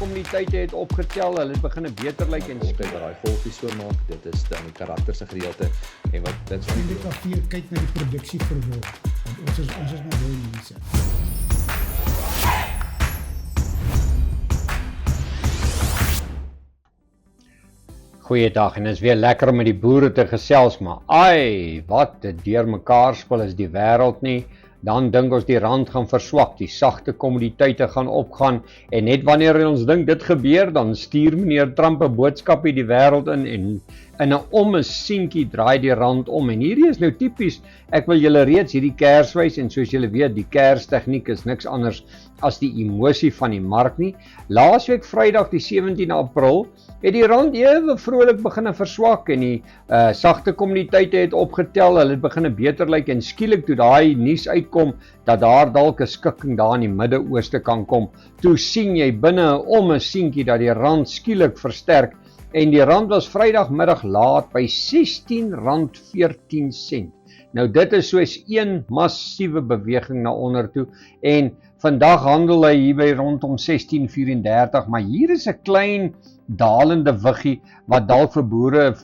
kommuniteite het opgetel, hulle het begin beter lyk en Altyd wat daai golfies so maak, dit is dan die karakter se gedeelte en wat dit En dit kan vir kyk na die produksie verhoog. Want ons is maar baie mense. Goeiedag en is weer lekker om met die boere te gesels, maar ai, wat 'n deurmekaar spel is die wêreld nie. Dan dink ons die rand gaan verswak, die sagte kommoditeite gaan opgaan en net wanneer ons dink dit gebeur, dan stuur meneer Trump 'n boodskap in die wêreld in en in 'n ommesientjie draai die rand om en hierdie is nou tipies, ek wil julle reeds hierdie kers wys en soos julle weet, die kers tegniek is niks anders as die emosie van die mark nie. Laasweek Vrydag die 17 April het die rand ewe vrolik begin verswak en die sagte kommoditeite het opgetel, hulle het begin beter lyk en skielik toe daai nuus uitkom dat daar dalk 'n skikking daar in die Midde-Ooste kan kom. Toe sien jy binne om 'n seentjie dat die rand skielik versterk en die rand was Vrydagmiddag laat by R16.14. Nou dit is soos een massiewe beweging na onder toe en vandag handel hy hier by rondom 16.34, maar hier is 'n klein dalende wiggie wat dalk vir boere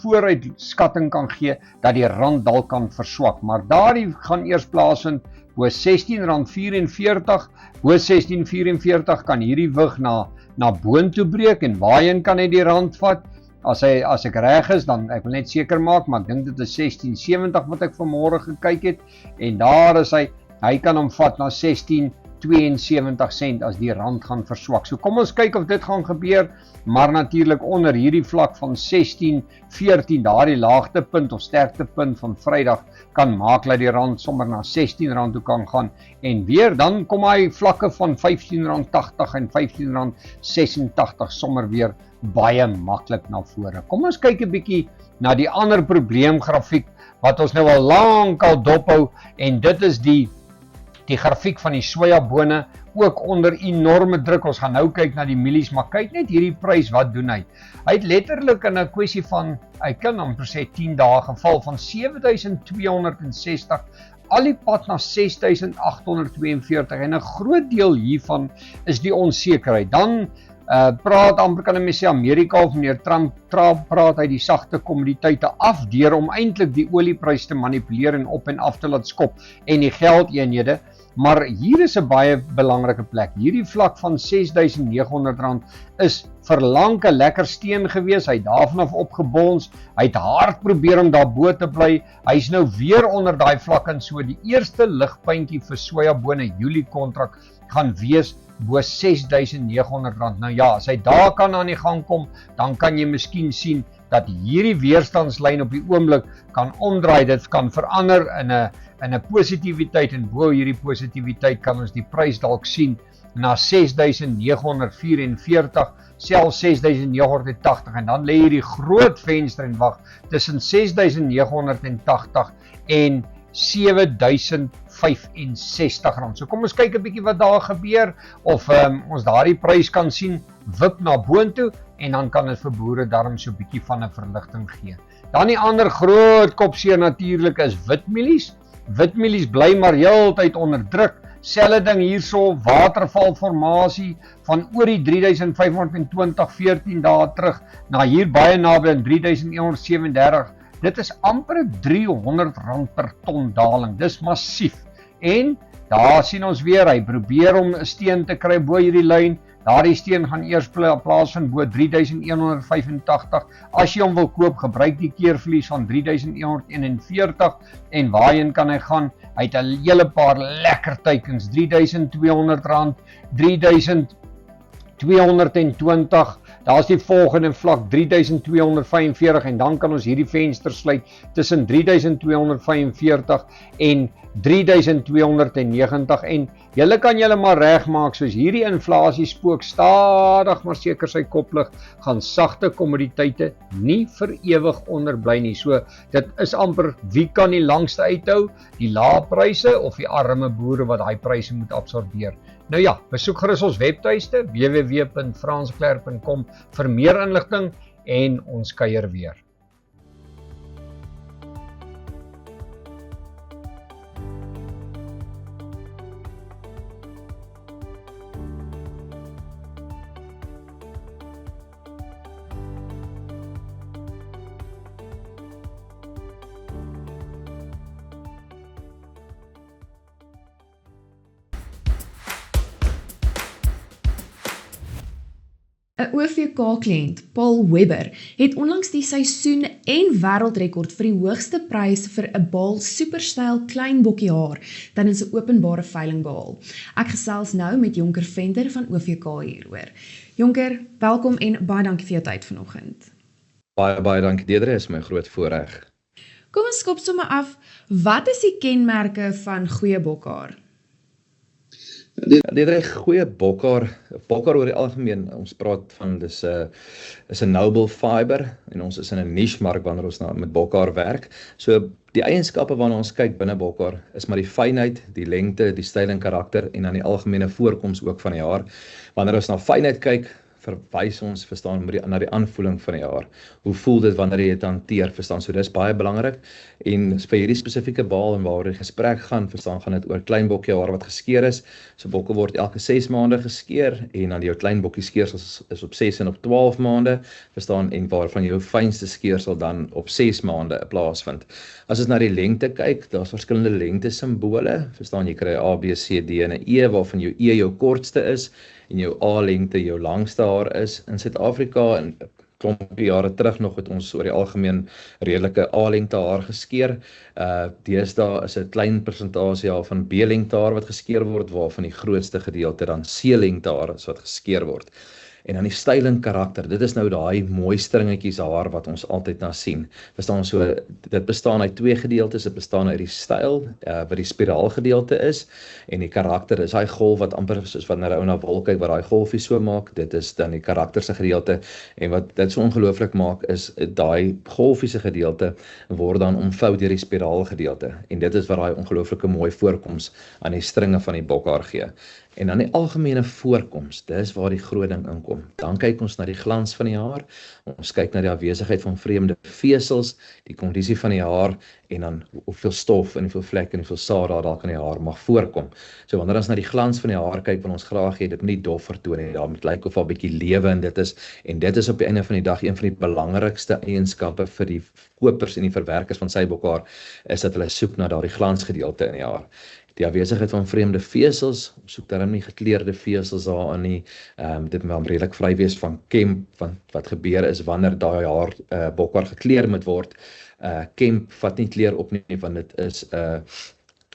vooruitskatting kan gee dat die rand dalk kan verswak, maar daardie gaan eers plaasvind bo R16.44, bo R16.44 kan hierdie wig na boontoe breek en waarheen kan hy die rand vat? As ek reg is, dan ek wil net seker maak, maar ek dink dit is 16.70 wat ek vanmôre gekyk het en daar is hy kan hom vat na 16.72 sent as die rand gaan verswak. So kom ons kyk of dit gaan gebeur, maar natuurlik onder hierdie vlak van 16.14, daardie laagtepunt of sterktepunt van Vrydag kan maak dat die rand sommer na R16 toe kan gaan en weer dan kom hy vlakke van R15.80 en R15.86 sommer weer baie maklik na vore. Kom ons kyk 'n bietjie na die ander probleemgrafiek wat ons nou al lank al dophou en dit is die grafiek van die sojabone ook onder enorme druk. Ons gaan nou kyk na die mielies, maar kyk net hierdie prys, wat doen hy? Hy het letterlik in 'n kwessie van, ek kan amper sê 10 dae geval van 7.260 al die pad na 6.842 en 'n groot deel hiervan is die onsekerheid. Dan praat amper kan ek sê Amerika of meneer Trump praat hy die sagte kommoditeite af deur om eintlik die olieprys te manipuleer en op en af te laat skop en die geldeenhede. Maar hier is 'n baie belangrike plek. Hierdie vlak van R6.900 is vir lank 'n lekker steen gewees. Hy het daarvan af opgebons. Hy het hard probeer om daar bo te bly. Hy's nou weer onder daai vlak en so die eerste ligpuntjie vir sojabone Julie kontrak gaan wees bo R6.900. Nou ja, as hy daar kan aan die gang kom, dan kan jy miskien sien dat hierdie weerstandslyn op die oomblik kan omdraai. Dit kan verander in 'n positiwiteit en bo hierdie positiwiteit kan ons die prys dalk sien na 6.944, selfs 6.980 en dan lê hierdie groot venster en wag tussen 6.980 en R7.065. So kom ons kyk 'n bietjie wat daar gebeur of ons daardie prys kan sien wip na boontoe en dan kan dit vir boere darm so 'n bietjie van 'n verligting gee. Dan die ander groot kopseer natuurlik is witmielies. Witmielies bly maar heeltyd onder druk. Selfde ding hierso, watervalformasie van oor die 3.520 14 dae terug na hier baie naby aan 3.137. Dit is amper R300 per ton daling. Dis massief. En daar sien ons weer, hy probeer om 'n steen te kry bo hierdie lyn. Daardie steen gaan eers plaasvind bo 3.185. As jy hom wil koop, gebruik die keerverlies van 3.141 en waarheen kan hy gaan? Hy het 'n hele paar lekker teikens, R3.200, 3.220. Daar's die volgende vlak 3.245 en dan kan ons hierdie venster sluit tussen 3.245 en 3.290 en julle kan julle maar regmaak soos hierdie inflasie spook stadig maar seker sy kop lig, gaan sagte kommoditeite nie vir ewig onderbly nie. So dit is amper wie kan die langste uithou, die lae pryse of die arme boere wat daai pryse moet absorbeer. Nou ja, besoek gerus ons webtuiste www.fransklerk.com vir meer inligting en ons kuier weer. 'n OVK-kliënt, Paul Webber, het onlangs die seisoen en wêreldrekord vir die hoogste prys vir 'n Baal superstyl klein bokkie haar tydens 'n openbare veiling behaal. Ek gesels nou met Jonker Venter van OVK hieroor. Jonker, welkom en baie dankie vir jou tyd vanoggend. Baie dankie Deidre, is my groot voorreg. Kom ons skop sommer af, wat is die kenmerke van goeie bokhaar? Deidre, goeie bokhaar oor die algemeen, ons praat van dis 'n noble fiber en ons is in 'n niche mark wanneer ons met bokhaar werk. So die eienskappe waarna ons kyk binne bokhaar is maar die fynheid, die lengte, die styl en karakter en dan die algemene voorkoms ook van die haar. Wanneer ons na fynheid kyk, verwys ons, verstaan, na die aanvoeling van die haar. Hoe voel dit wanneer jy dit hanteer, verstaan? So dis baie belangrik. En vir hierdie spesifieke baal en waaroor die gesprek gaan, verstaan, gaan dit oor klein bokkie haar wat geskeer is. So bokke word elke 6 maande geskeer en dan jou klein bokkie skeersels is op 6 en op 12 maande, verstaan, en waarvan jou fynste skeersel dan op 6 maande plaasvind. As ons na die lengte kyk, daar's verskillende lengte simbole, verstaan, jy kry A, B, C, D en 'n E waarvan jou E jou kortste is en jou A-lengte jou langste haar is. In Suid-Afrika en klompie jare terug nog het ons oor die algemeen redelike A-lengte haar geskeer. Deesdae is 'n klein persentasie van B-lengte haar wat geskeer word, waarvan die grootste gedeelte dan C-lengte haar is wat geskeer word. En dan die styl en karakter, dit is nou daai mooi stringetjies haar wat ons altyd na sien. Verstaan, so dit bestaan uit 2 gedeeltes, dit bestaan uit die styl, wat die spiraal gedeelte is, en die karakter is daai golf wat amper soos wanneer 'n ou na wol kyk wat daai golfie so maak, dit is dan die karakter se gedeelte, en wat dit so ongelooflik maak is daai golfie se gedeelte word dan omvou deur die spiraal gedeelte, en dit is wat daai ongelooflike mooi voorkoms aan die stringe van die bokhaar gee. En dan die algemene voorkoms, dis waar die groot ding inkom. Dan kyk ons na die glans van die haar, ons kyk na die afwesigheid van vreemde vesels, die kondisie van die haar, en dan hoeveel stof en hoeveel vlek en hoeveel saad daar dalk in die haar mag voorkom. So wanneer ons na die glans van die haar kyk, wil ons graag hê dit moet nie dof vertoon nie, daar moet lyk of daar 'n bietjie lewe in dit is, en dit is op die einde van die dag een van die belangrikste eienskappe vir die kopers en die verwerkers van sybokhaar, is dat hulle soek na daardie glansgedeelte in die haar. Die afwesigheid van vreemde vesels, ons soek daarom nie gekleurde vesels daarin nie, dit moet redelik vry wees van kemp, want wat gebeur is wanneer daai haar bokhaar gekleer moet word, kemp vat nie kleur op nie, want dit is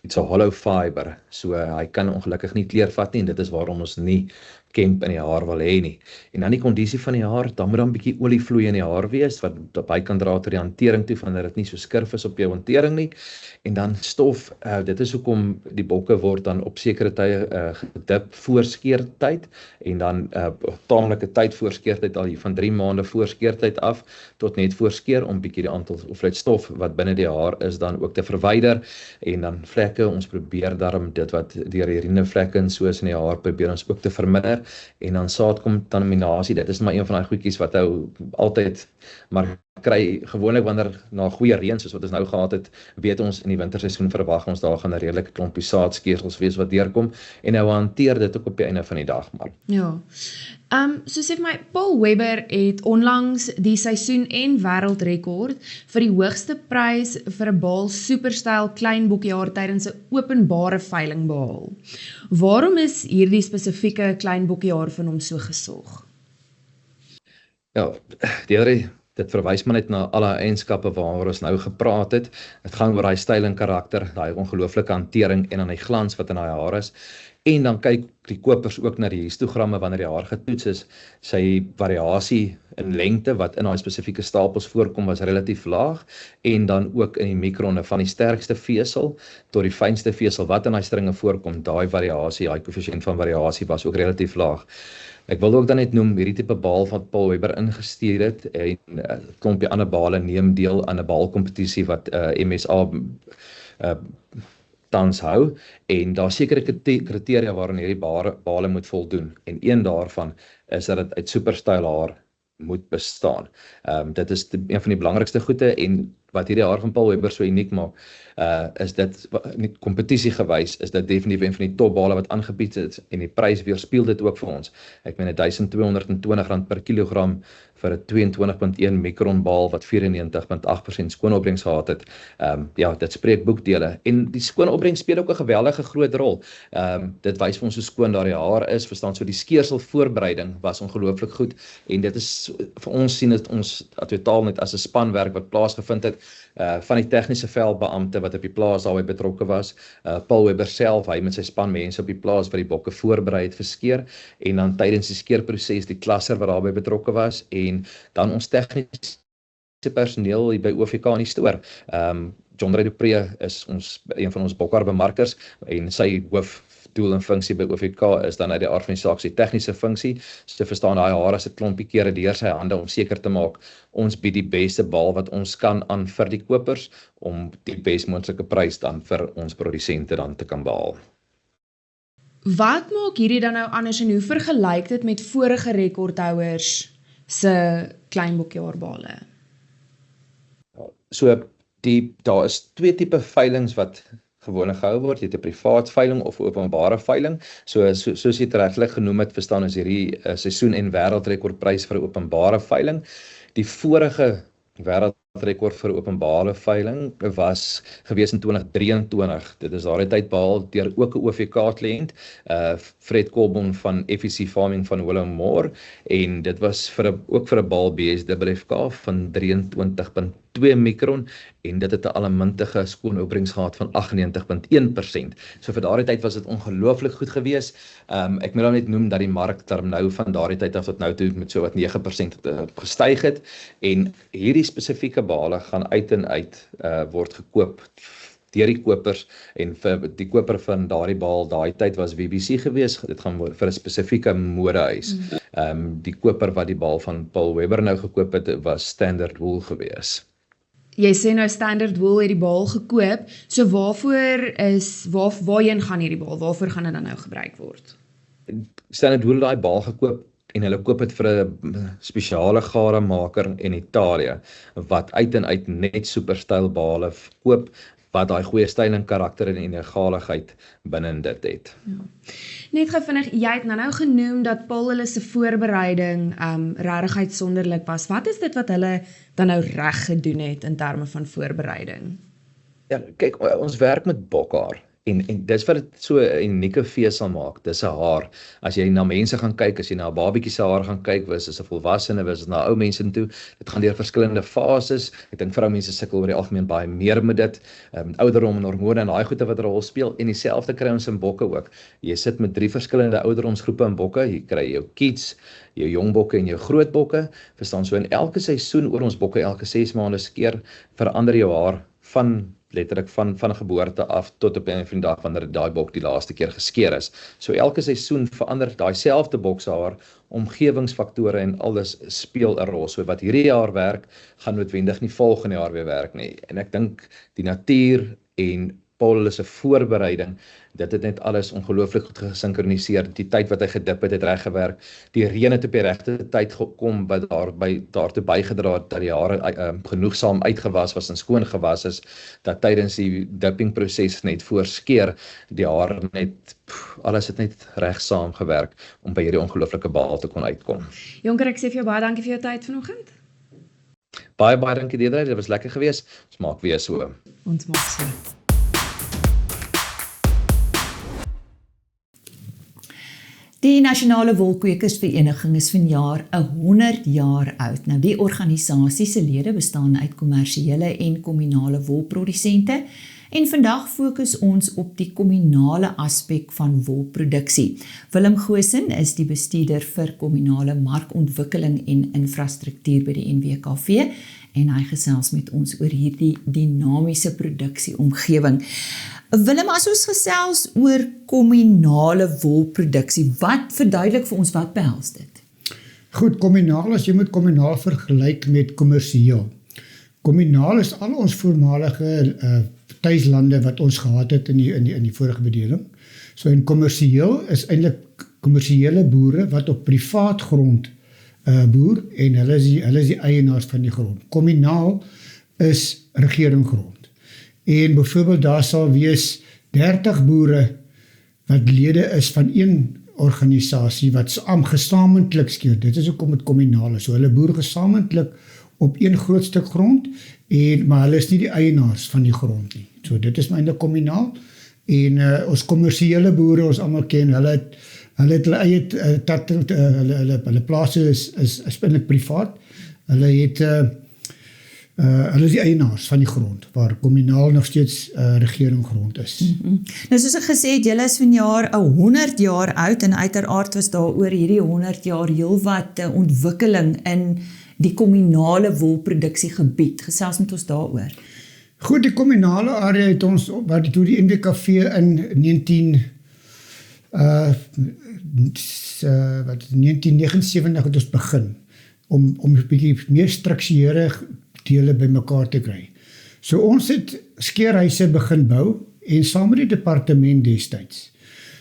it's a hollow fiber, so hy kan ongelukkig nie kleur vat nie, en dit is waarom ons nie kemp in die haar wil hê nie. En dan die kondisie van die haar, dan moet dan 'n bietjie olievloei in die haar wees, wat by kan dra tot die hantering toe, wanneer dit nie so skurf is op jou hantering nie. En dan stof, dit is hoekom die bokke word dan op sekere tye gedip voor skeertyd, en dan taamlike tyd voor skeertyd, al hier van 3 maande voor skeertyd af, tot net voor skeer, om bietjie die aantal hoeveelheid stof wat binne die haar is dan ook te verwyder, en dan vlekke, ons probeer daarom dit wat deur die rinevlekke en soos in die haar, probeer ons ook te verminder, en dan saadkontaminasie, dit is maar een van die goedjies wat ou altyd maar kry, gewoonlik wanneer na goeie reën soos wat ons nou gehad het, weet ons in die winterseisoen verwag ons daar gaan 'n redelike klompie saadskeersels wees wat deurkom, en nou hanteer dit ook op die einde van die dag maar. Ja, so sê vir my, Paul Webber het onlangs die seisoen en wêreldrekord vir die hoogste prys vir 'n Baal superstyl klein bokkie haar tydens 'n openbare veiling behaal. Waarom is hierdie spesifieke klein bokkie haar van hom so gesog? Ja, dit verwys maar net na alle eienskappe waaroor ons nou gepraat het. Dit gaan oor daai styl en karakter, daai ongelooflike hantering en dan die glans wat in daai haar is. En dan kyk die kopers ook na die histogramme wanneer die haar getoets is. Sy variasie in lengte wat in daai spesifieke stapels voorkom was relatief laag, en dan ook in die mikronne van die sterkste vesel tot die fynste vesel wat in daai stringe voorkom, daai variasie, daai koëffisiënt van variasie was ook relatief laag. Ek wil ook dan net noem, hierdie tipe baal wat Paul Webber ingestuur het, en 'n klompie ander bale neem deel aan 'n baalkompetisie wat MSA tans hou, en daar sekere kriteria waarin hierdie bale moet voldoen, en een daarvan is dat dit uit superstyl haar moet bestaan. Dit is een van die belangrikste goede, en wat hierdie haar van Paul Webber so uniek maak, is dit, kompetisie gewys, is dit definitief een van die topbale wat aangebied is, en die prys weerspieël dit ook vir ons. Ek meen R1220 per kilogram vir 'n 22.1 mikron baal wat 94.8% skoonopbrengs gehad het. Ja, dit spreek boekdele. En die skoonopbrengs speel ook 'n geweldige groot rol. Dit wys vir ons hoe skoon daardie haar is, verstaan, so die skeerselvoorbereiding was ongelooflik goed, en dit is, vir ons sien dit ons totaal net as 'n spanwerk wat plaasgevind het, van die tegniese veldbeampte wat op die plaas daarbey betrokke was, Paul Webber self, hy met sy span mense op die plaas wat die bokke voorberei het vir skeer, en dan tydens die skeerproses die klasser wat daarbey betrokke was, en dan ons tegniese personeel hier by OVK in die stoor. John Ray du Preez is een van ons bokhaarbemarkers, en sy hoofdoel en funksie by OVK is dan uit die aard van die saak sy tegniese funksie, so verstaan daai haar as 'n klompie kere deur sy hande om seker te maak, ons bied die beste baal wat ons kan aan vir die kopers, om die best moontlike prys dan vir ons produsente dan te kan behaal. Wat maak hierdie dan nou anders en hoe vergelyk dit met vorige rekordhouers se klein bokhaarbale? So, daar is twee tipe veilings wat gewoonlik gehou word, jy het 'n privaat veiling of openbare veiling. Soos jy dit regtig genoem het, verstaan is hierdie seisoen en wêreldrekordprys vir 'n openbare veiling. Die vorige wêreldrekord vir 'n openbare veiling was gewees in 2023. Dit is daardie tyd behaal deur ook 'n OVK-kliënt, Fred Colbon van FEC Farming van Willowmore, en dit was ook vir 'n baal BSWFK van 23.2 mikron, en dit het 'n allemintige skoonopbrengs gehad van 98.1%. So vir daardie tyd was dit ongelooflik goed gewees. Ek moet dan net noem dat die markterm nou van daardie tyd af tot nou toe met so wat 9% gestyg het, en hierdie spesifieke bale gaan uit en uit word gekoop deur die kopers, en vir die koper van daardie baal, daai tyd was WBC gewees, dit gaan vir 'n spesifieke modehuis. Die koper wat die baal van Paul Webber nou gekoop het, was Standard Wool gewees. Jy sê nou Standard Wool het die baal gekoop, so waarheen gaan hierdie baal? Waarvoor gaan dit dan nou gebruik word? Standard Wool het daai baal gekoop, en hulle koop dit vir 'n spesiale garemaker in Italië, wat uit en uit net superstyl bale koop, wat daai goeie styl en karakter en egaligheid binne dit het. Ja. Net gou vinnig, jy het nou genoem dat Paul hulle se voorbereiding regtig uitsonderlik was. Wat is dit wat hulle dan nou reg gedoen het in terme van voorbereiding? Ja, kyk, ons werk met bokhaar. En dis wat dit so 'n unieke fees sal maak, dis 'n haar. As jy na mense gaan kyk, as jy na 'n babatjie se haar gaan kyk, is dit 'n volwassene, is dit na ou mense toe, dit gaan deur verskillende fases. Ek dink vroumense sukkel oor die algemeen baie meer met dit, ouderdom en hormone en daai goeie wat 'n rol speel, en dieselfde kry ons in bokke ook. Jy sit met 3 verskillende ouderdomsgroepe in bokke, jy kry jou kids, jou jong bokke en jou groot bokke, verstaan, so in elke seisoen oor ons bokke, elke 6 maande keer, verander jou haar letterlik van geboorte af tot op 'n einde van die dag wanneer daai bok die laaste keer geskeer is. So elke seisoen verander daai selfde bok se haar, omgewingsfaktore en alles speel 'n rol. So wat hierdie jaar werk, gaan noodwendig nie volgende jaar weer werk nie. En ek dink die natuur en Paul se voorbereiding, dit het net alles ongelooflik goed gesinkroniseer. Die tyd wat hy gedip het reg gewerk. Die reën het op die regte tyd gekom wat daartoe bygedra het dat die hare genoegsaam uitgewas was en skoon gewas is, dat tydens die dippingproses net voor skeer die hare net alles het net reg saam gewerk om by hierdie ongelooflike baal te kon uitkom. Jonker, ek sê vir jou baie dankie vir jou tyd vanoggend. Baie dankie Deidre, dit was lekker geweest. Ons maak weer so. Ons maak so. Die Nasionale Wolkwekersvereniging is vanjaar 100 jaar oud. Nou die organisasie se lede bestaan uit kommersiële en kommunale wolprodusente en vandag fokus ons op die kommunale aspek van wolproduksie. Willem Goosen is die bestuurder vir kommunale markontwikkeling en infrastruktuur by die NWKV en hy gesels met ons oor hierdie dinamiese produksieomgewing. Willem, as ons gesels oor kommunale wolproduksie, wat verduidelik vir ons, wat behels dit? Goed, kommunaal, as jy moet kommunaal vergelyk met kommersieel. Kommunaal is al ons voormalige tuislande wat ons gehad het in die vorige bedeling. So en kommersieel is eintlik kommersiële boere wat op privaat grond boer en hulle is die eienaars van die grond. Kommunaal is regeringsgrond. En byvoorbeeld daar sal wees 30 boere wat lede is van een organisasie wat gesamentlik skeer. Dit is hoekom dit kommunaal is. So hulle boer gesamentlik op een groot stuk grond, maar hulle is nie die eienaars van die grond nie. So dit is eintlik kommunaal. En ons kommersiële boere, ons almal ken, hulle het hulle eie hulle plase is eintlik privaat. Hulle is die eienaars van die grond, waar kommunaal nog steeds regeringsgrond is. Nou soos ek gesê het, julle is vanjaar 100 jaar oud en uiteraard was daar oor hierdie 100 jaar heelwat ontwikkeling in die kommunale wolproduksiegebied. Gesels met ons daaroor. Goed, die kommunale area het ons, wat toe die NWKV in 1979 het ons begin, om 'n bietjie meer strukturele dele bymekaar te kry. So ons het skeerhuise begin bou, en saam met die departement destyds.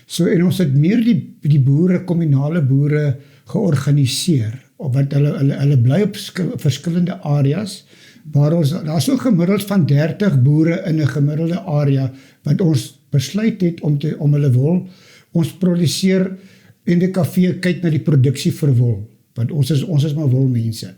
So en ons het meer die boere, kommunale boere georganiseer, want hulle bly op verskillende areas, waar daar is so gemiddeld van 30 boere in 'n gemiddelde area, wat ons besluit het om hulle wol, ons produseer, en die kafee kyk na die produksie vir wol, want ons is maar wolmense.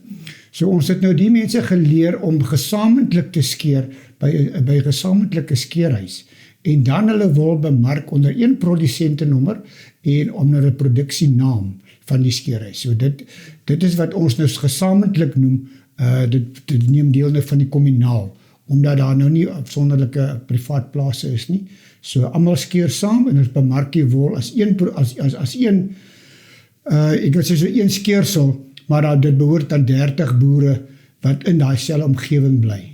So ons het nou die mense geleer om gesamentlik te skeer by gesamentlike skeerhuis, en dan hulle wol bemark onder een produsentenommer en onder 'n produksienaam van die skeerhuis. So dit is wat ons nou gesamentlik noem, dit neem deel nou van die kommunaal, omdat daar nou nie afsonderlike privaat plase is nie. So almal skeer saam en ons bemark die wol as een ek wil sê so een skeersel, maar dit behoort aan 30 boere wat in daai selfe omgewing bly.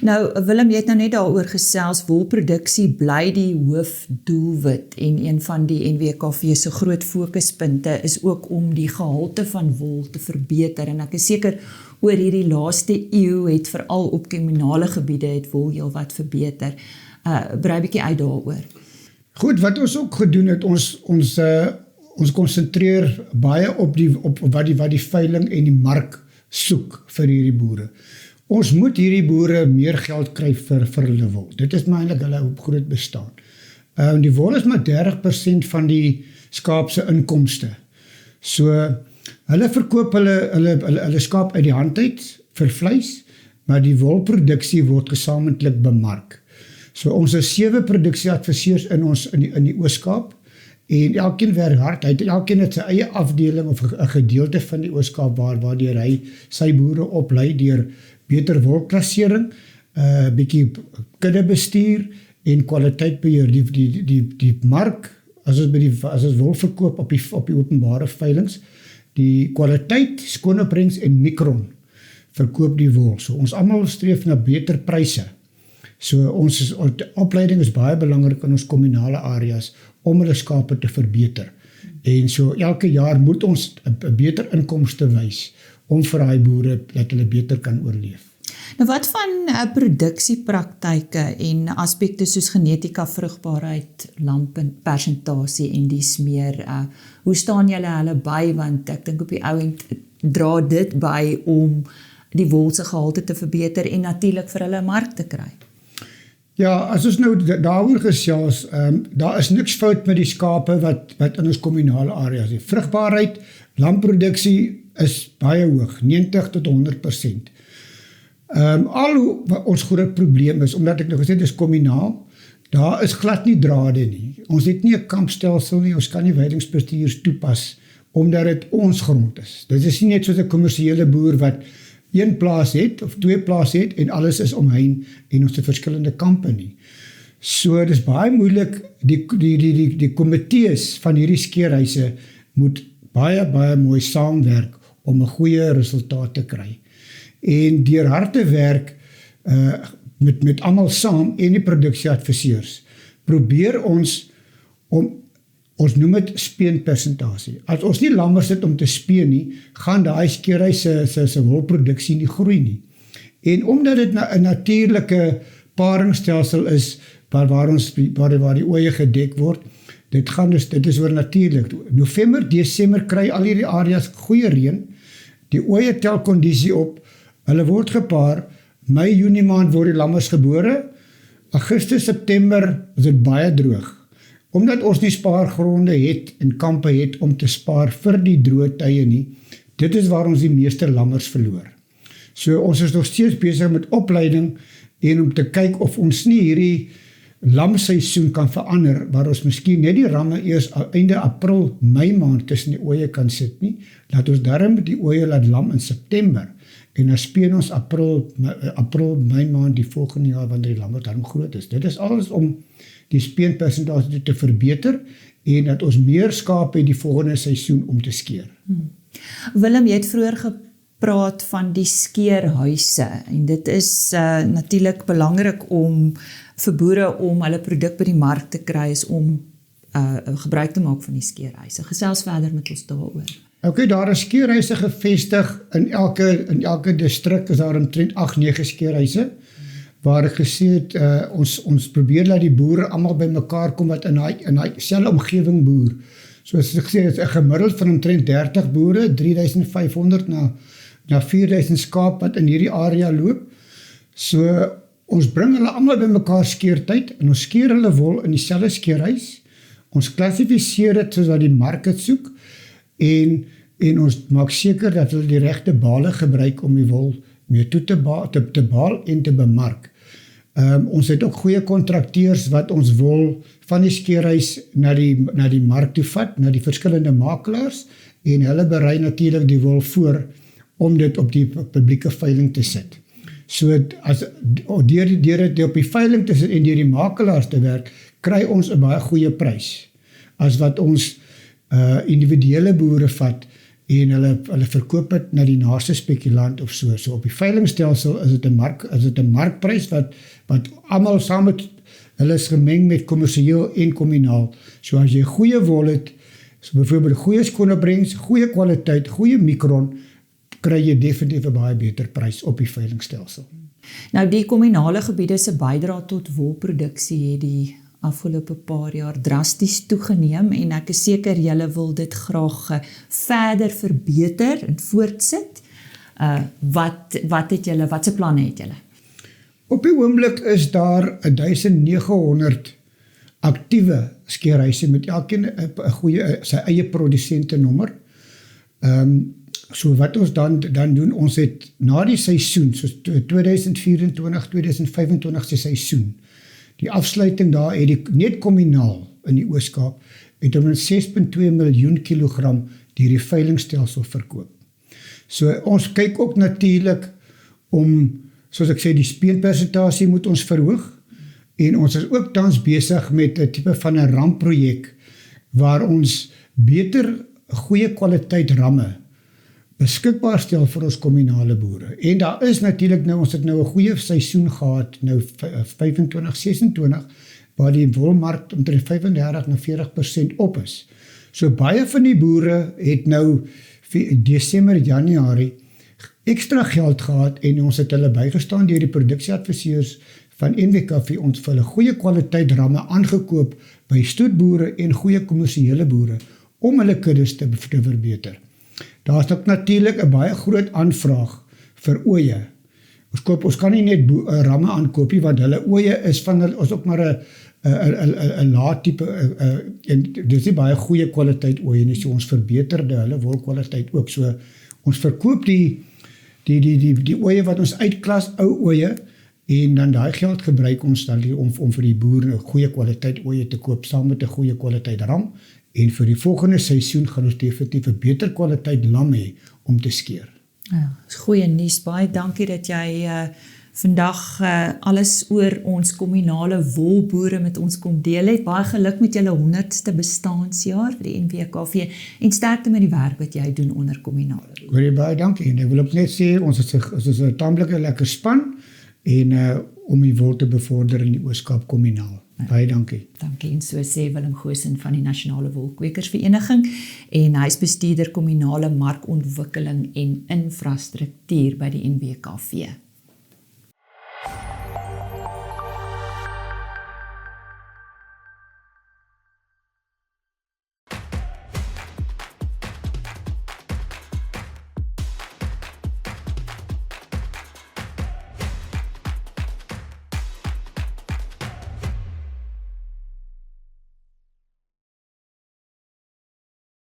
Nou Willem, jy het nou net daaroor gesels, wolproduksie bly die hoofdoelwit en een van die NWKV se groot fokuspunte is ook om die gehalte van wol te verbeter, en ek is seker oor hierdie laaste eeu het veral op kommunale gebiede het wol heelwat verbeter. Brei 'n bietjie uit daaroor. Goed, wat ons ook gedoen het, ons konsentreer baie op wat die veiling en die mark soek vir hierdie boere. Ons moet hierdie boere meer geld kry vir hulle wol. Dit is maar eintlik hulle groot bestaan. Die wol is maar 30% van die skaap se inkomste. So hulle verkoop hulle skaap uit die hand uit vir vleis, maar die wolproduksie word gesamentlik bemark. So ons is 7 produksieadviseurs in die Oos-Kaap, en elkeen werk hard. Elkeen het sy eie afdeling of 'n gedeelte van die Oos-Kaap waardeur hy sy boere oplei deur beter wolklassering, bietjie kuddebestuur en kwaliteitbeheer. Die mark, as ons wol verkoop op die openbare veilings, die kwaliteit, skoonopbrengs en mikron verkoop die wol. So ons almal streef na beter pryse. So ons opleiding is baie belangrik in ons kommunale areas om hulle skape te verbeter. En so elke jaar moet ons 'n beter inkomste wys om vir daai boere dat hulle beter kan oorleef. Nou wat van produksiepraktyke en aspekte soos genetika, vrugbaarheid, lampersentasie en dies meer, hoe staan julle hulle by, want ek dink op die ou end dra dit by om die wol se gehalte te verbeter en natuurlik vir hulle 'n mark te kry. Ja, as ons nou daaroor gesels, daar is niks fout met die skape wat in ons kommunale areas is. Vrugbaarheid, lamproduksie is baie hoog, 90 tot 100%. Ons groot probleem is, omdat ek nou gesê het, is kommunaal, daar is glad nie drade nie. Ons het nie 'n kampstelsel nie, ons kan nie veilingsbestuurs toepas, omdat dit ons grond is. Dit is nie net soos 'n kommersiële boer wat 1 plaas het, of 2 plaas het, en alles is omheen, en ons het verskillende kampe nie. So, dit is baie moeilik, die komitees van hierdie skeerhuise moet baie mooi saamwerk, om 'n goeie resultaat te kry. En deur hard te werk, met almal saam, en die produksieadviseurs, probeer ons ons noem dit speenpersentasie. As ons nie langer sit om te speen nie, gaan daai skeerhuis se wolproduksie nie groei nie. En omdat dit 'n natuurlike paringsstelsel is, waar die oeye gedek word, dit is oornatuurlik. November, Desember kry al hierdie areas goeie reën, die oeye tel kondisie op, hulle word gepaar, Mei, Junie maand word die lammers gebore. Augustus, September is dit baie droog. Omdat ons nie spaargronde het en kampe het om te spaar vir die droë tye nie, dit is waar ons die meeste lammers verloor. So ons is nog steeds besig met opleiding en om te kyk of ons nie hierdie lamseisoen kan verander, waar ons miskien net die ramme eers einde April, Mei maand tussen die oeye kan sit nie, laat ons daarom die oeye laat lam in September, en dan speel ons April, Mei maand die volgende jaar, wanneer die lamme daarom groot is. Dit is alles om die speenpersentasie te verbeter, en dat ons meer skaap het die volgende seisoen om te skeer. Willem, jy het vroeër gepraat van die skeerhuise, en dit is natuurlik belangrik om vir boere om hulle produk by die mark te kry, is om gebruik te maak van die skeerhuise. Gesels verder met ons daaroor. Ok, daar is skeerhuise gevestig in elke distrik is daar omtrent 8-9 skeerhuise, waar ek gesê het, ons probeer dat die boere almal by mekaar kom wat in die selfe omgewing boer. Soos ek gesê, dit is 'n gemiddeld van omtrent 30 boere, 3500 na 4000 skaap wat in hierdie area loop. So ons bring hulle almal by mekaar skeertyd en ons skeer hulle wol in dieselfde skeerhuis. Ons klassifiseer dit soos wat die mark dit soek en ons maak seker dat hulle die regte bale gebruik om die wol mee toe te baal en te bemark. Ons het ook goeie kontrakteurs wat ons wol van die skeerhuis na die mark toe vat, na die verskillende makelaars, en hulle berei natuurlik die wol voor om dit op die publieke veiling te sit. So as deur dit op die veiling te sit en deur die makelaars te werk, kry ons 'n baie goeie prys as wat ons individuele boere vat en hulle verkoop dit na die naaste spekulant of so. So op die veilingstelsel is dit 'n markprys wat almal saam met hulle is gemeng met kommersieel en kommunaal. So as jy goeie wol het, so byvoorbeeld goeie skoonopbrengs, goeie kwaliteit, goeie mikron, kry jy definitief 'n baie beter prys op die veilingstelsel. Nou die kommunale gebiede se bydrae tot wolproduksie het die afgelope paar jaar drasties toegeneem en ek is seker julle wil dit graag verder verbeter en voortsit. Watse planne het julle? Op die oomblik is daar 1900 aktiewe skeerhuise met elkeen 'n goeie sy eie produsentenommer. So wat ons dan doen, ons het na die seisoen, soos 2024-2025 se seisoen, die afsluiting daar het die net kommunaal in die Oos-Kaap het omtrent 6.2 miljoen kilogram deur die veilingstelsel verkoop. So ons kyk ook natuurlik om, soos ek sê, die speenpersentasie moet ons verhoog en ons is ook tans besig met 'n tipe van 'n ramprojek waar ons beter goeie kwaliteit ramme beskikbaar stel vir ons kommunale boere. En daar is natuurlik nou, ons het nou 'n goeie seisoen gehad, nou 25-26, waar die wolmark omtrent 35-40% op is. So baie van die boere het nou Desember, Januarie ekstra geld gehad en ons het hulle bygestaan deur die produksieadviseurs van NWKV ons vir hulle goeie kwaliteit ramme aangekoop by stoetboere en goeie kommersiële boere om hulle kuddes te verbeter. Daar is ook natuurlik 'n baie groot aanvraag vir ooe. Ons kan nie net ramme aankoop nie, want hulle ooe is van hulle, ons ook maar 'n laat tipe en dis nie baie goeie kwaliteit ooe nie, so ons verbeterde hulle wolkwaliteit ook. So ons verkoop die ooe wat ons uitklas, ou ooe, en dan daai geld gebruik ons dan om vir die boere 'n goeie kwaliteit ooe te koop saam met 'n goeie kwaliteit ram. En vir die volgende seisoen gaan ons definitief 'n beter kwaliteit lam hê om te skeer. Ja, dis goeie nuus. Baie dankie dat jy vandag alles oor ons kommunale wolboere met ons kom deel het. Baie geluk met julle 100ste bestaanjaar vir die NWKV en sterkte met die werk wat jy doen onder kommunale. Goeie, baie dankie. En ek wil ook net sê ons is 'n taamlike lekker span en om die wol te bevorder in die Oos-Kaap kommunaal. Baie dankie. Dankie, en so sê Willem Goosen van die Nasionale Wolkwekersvereniging en hy is bestuurder kommunale markontwikkeling en infrastruktuur by die NWKV.